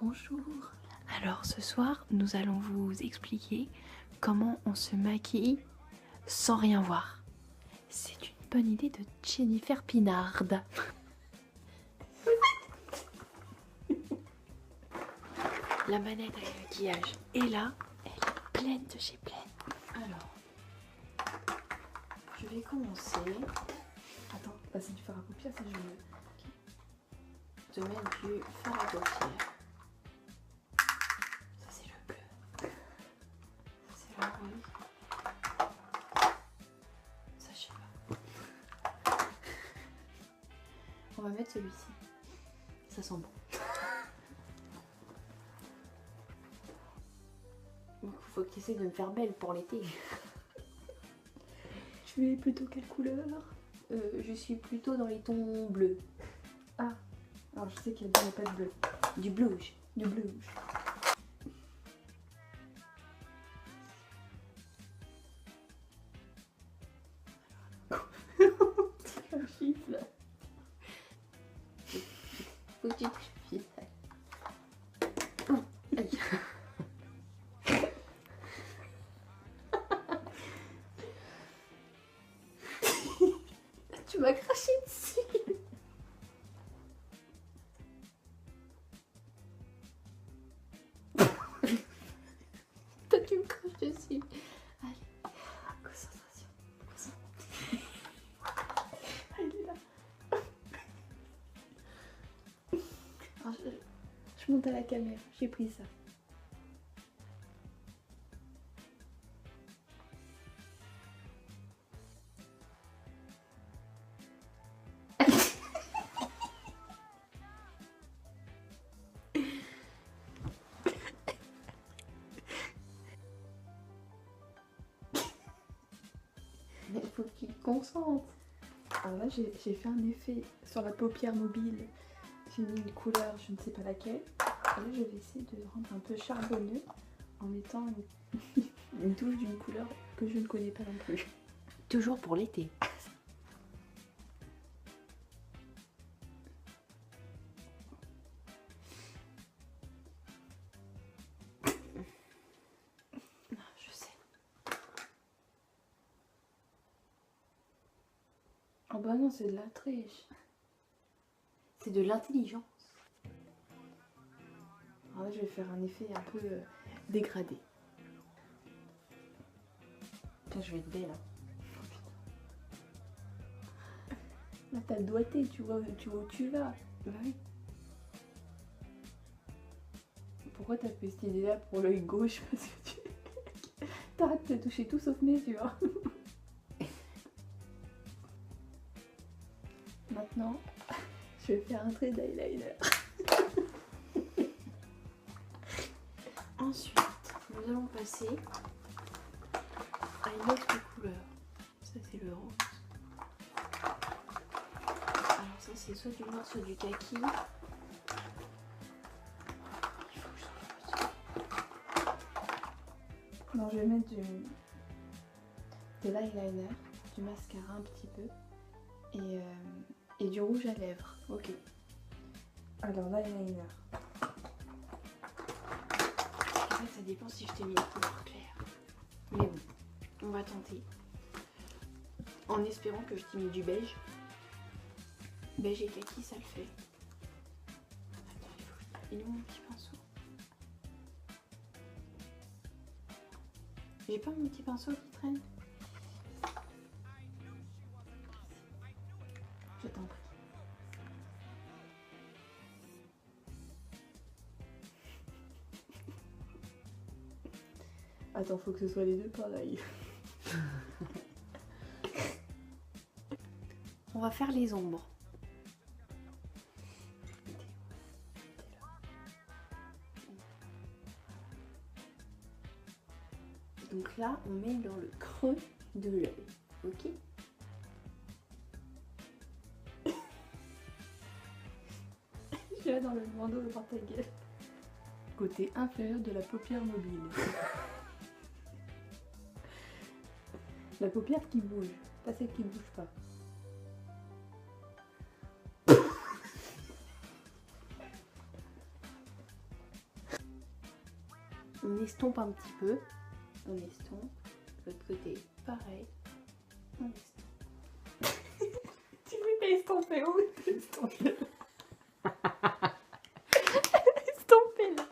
Bonjour. Alors ce soir, nous allons vous expliquer comment on se maquille sans rien voir. C'est une bonne idée de Jennifer Pinard. La manette avec le maquillage est là, elle est pleine de chez pleine. Alors, je vais commencer. Attends, bah c'est du fard à paupières, ça je veux. De mettre du fard à paupières. Ça c'est le bleu. Ça c'est le rose. Ça je sais pas. On va mettre celui-ci. Ça sent bon. Faut que tu essaies de me faire belle pour l'été. Tu es plutôt quelle couleur? Je suis plutôt dans les tons bleus. Ah, alors je sais qu'il n'y a pas de bleu. Du bluge. Du bleu. Un gifle. Faut que tu te files. Oh, aïe. Tu m'as craché dessus. Toi tu me craches dessus. Allez, concentration. Ah, il est là. Alors, Je monte à la caméra, j'ai pris ça. il faut que tu te concentres. Alors là j'ai fait un effet sur la paupière mobile. J'ai mis une couleur, je ne sais pas laquelle. Et là je vais essayer de rendre un peu charbonneux en mettant une touche d'une couleur que je ne connais pas non plus. Toujours pour l'été. Je sais. Oh bah non, c'est de la triche. C'est de l'intelligence. Alors là je vais faire un effet un peu dégradé. Tiens, je vais être belle. Hein. Là t'as le doigté, tu vois où tu vas. Bah oui. Pourquoi t'as fait cette idée là pour l'œil gauche? Parce que tu t'arrêtes de toucher tout sauf mes yeux. Maintenant, je vais faire un trait d'eyeliner. Ensuite, nous allons passer à une autre couleur. Ça, c'est le rose. Alors ça, c'est soit du noir, soit du kaki. Non, je vais mettre de l'eyeliner, du mascara un petit peu et du rouge à lèvres. Ok. Alors l'eyeliner. En fait, ça dépend si je t'ai mis une couleur claire. Mais bon, on va tenter. En espérant que je t'ai mis du beige. Beige et kaki, ça le fait. Attends, il est où mon petit pinceau? J'ai pas mon petit pinceau qui traîne. Je t'en prie. Attends, faut que ce soit les deux pareils. On va faire les ombres. Donc là, on met dans le creux de l'œil, ok? Je vais dans le bandeau devant ta gueule. Côté inférieur de la paupière mobile. La paupière qui bouge, pas celle qui bouge pas. estompe un petit peu. On estompe. L'autre côté, pareil. On estompe. Tu veux estomper où? Estomper là.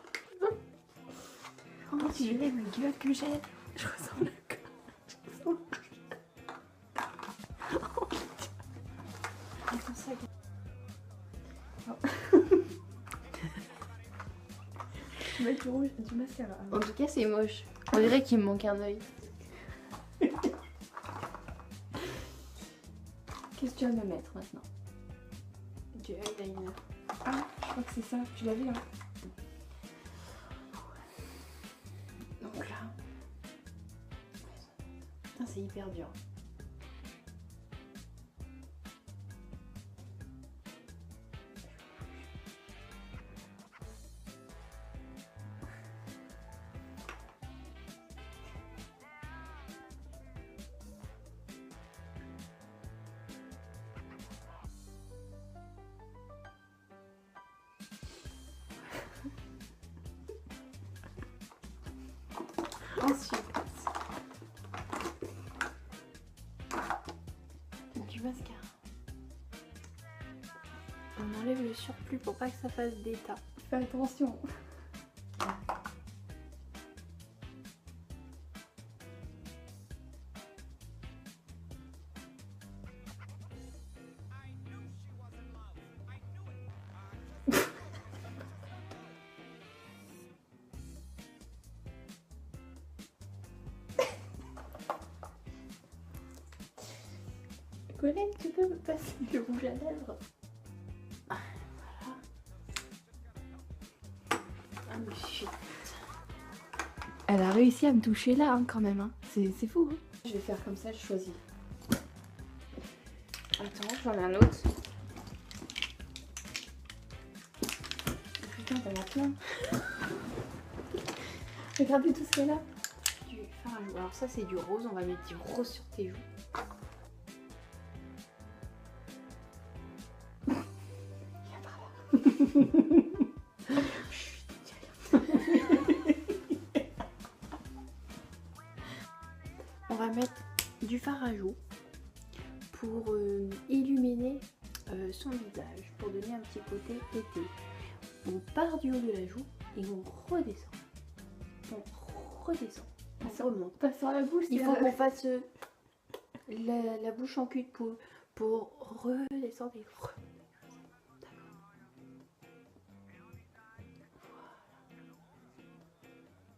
Oh, tu veux ma gueule que j'ai? Je ressens le corps. Attends, ça. Je vais mettre du rouge, du mascara. En tout cas, c'est moche. On dirait qu'il me manque un œil. Qu'est-ce que tu vas me mettre maintenant? Du eyeliner. Ah, je crois que c'est ça. Tu l'as vu hein? Donc là. Putain, c'est hyper dur. Ensuite, du mascara. On enlève le surplus pour pas que ça fasse d'état. Fais attention. Colette, tu peux me passer du rouge à lèvres? Ah mais shit. Elle a réussi à me toucher là hein, quand même. Hein. C'est fou. Hein. Je vais faire comme ça, je choisis. Attends, j'en ai un autre. Putain, t'en as plein. Regardez tout ce qu'il y a là. Du fard à joues. Alors ça c'est du rose, on va mettre du rose sur tes joues. On va mettre du fard à joues pour illuminer son visage, pour donner un petit côté été. On part du haut de la joue et on redescend. On redescend. On remonte. Pas sur la bouche. Il faut qu'on fasse la bouche en cul de poule pour redescendre et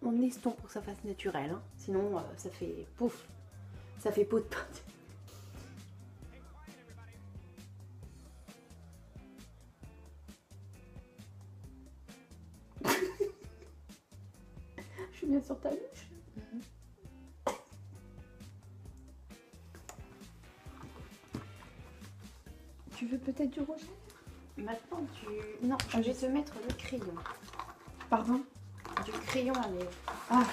on estompe pour que ça fasse naturel, hein. Sinon ça fait pouf, ça fait peau de peinture. Je suis bien sur ta bouche. Tu veux peut-être du rouge? Maintenant non, je vais te mettre le crayon. Pardon? Du crayon à lèvres. Ah.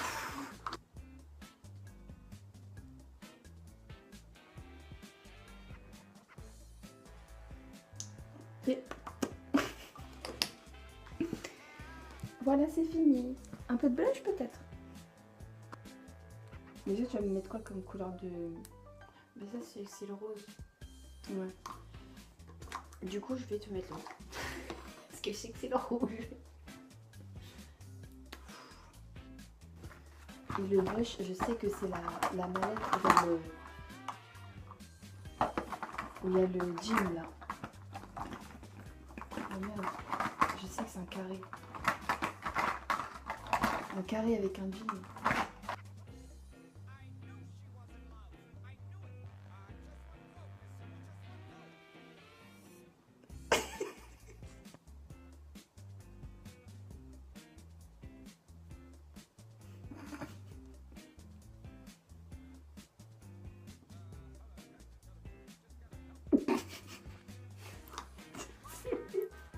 Et... voilà, c'est fini. Un peu de blush peut-être? Déjà, tu vas me mettre quoi comme couleur de... Mais ça, c'est le rose. Ouais. Du coup, je vais te mettre l'autre. Parce que je sais que c'est le rouge. Et le blush, je sais que c'est la mallette vers le... où il y a le jean là. Oh merde, je sais que c'est un carré. Un carré avec un jean.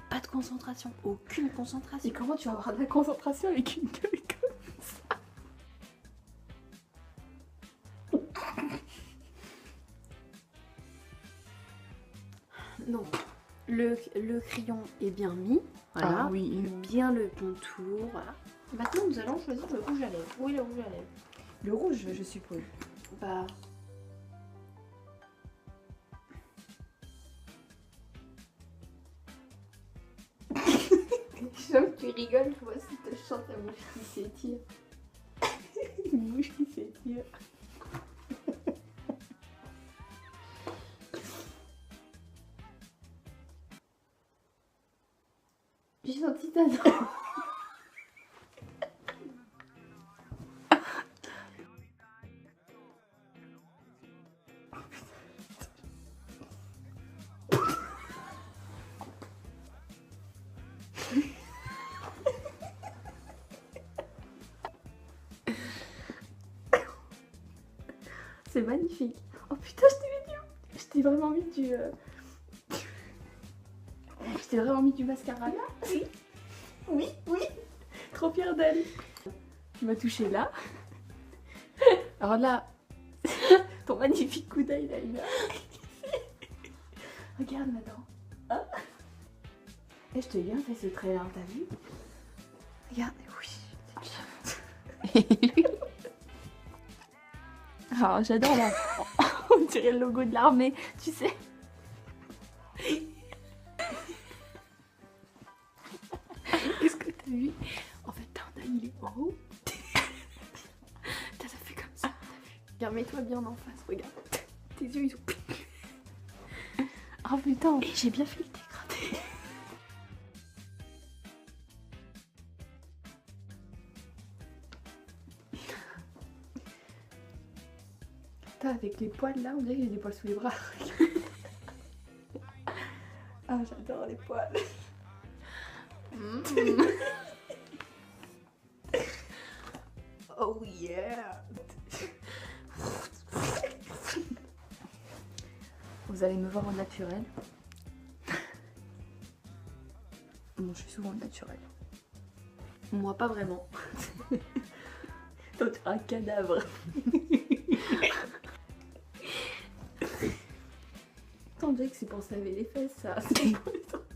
Pas de concentration, aucune concentration. Et comment tu vas avoir de la concentration avec une gueule comme ça? Donc, le crayon est bien mis. Voilà. Ah oui. Bien le contour. Voilà. Maintenant, nous allons choisir le rouge à lèvres. Où est le rouge à lèvres? Le rouge, je suppose. Bah... J'aime que tu rigoles, je vois si tu chantes ta bouche qui s'étire. Une bouche qui s'étire. J'ai senti ta dent. C'est magnifique. Oh putain, je t'ai vraiment mis du... Je t'ai vraiment mis du mascara là. Oui. Oui, oui. Trop fière d'elle. Tu m'as touché là. Alors là, ton magnifique coup d'œil là, il a... Regarde ma dent. Ah. Et je te bien fait ce trait là, t'as vu? Regarde, oui. Alors j'adore là. On dirait le logo de l'armée, tu sais. Est-ce que t'as vu? En fait, ton œil il est en haut. T'as fait comme ça, t'as vu? Regarde, mets-toi bien en face, regarde. Tes yeux ils ont... Oh putain, et j'ai bien fait le dégradé. Putain, avec les poils là, on dirait que j'ai des poils sous les bras. Ah, j'adore les poils. Oh yeah. Vous allez me voir au naturel. Bon, je suis souvent au naturel. Moi, pas vraiment. Toi, t'es un cadavre. On dirait que c'est pour se laver les fesses, ça. C'est pas pour les autres.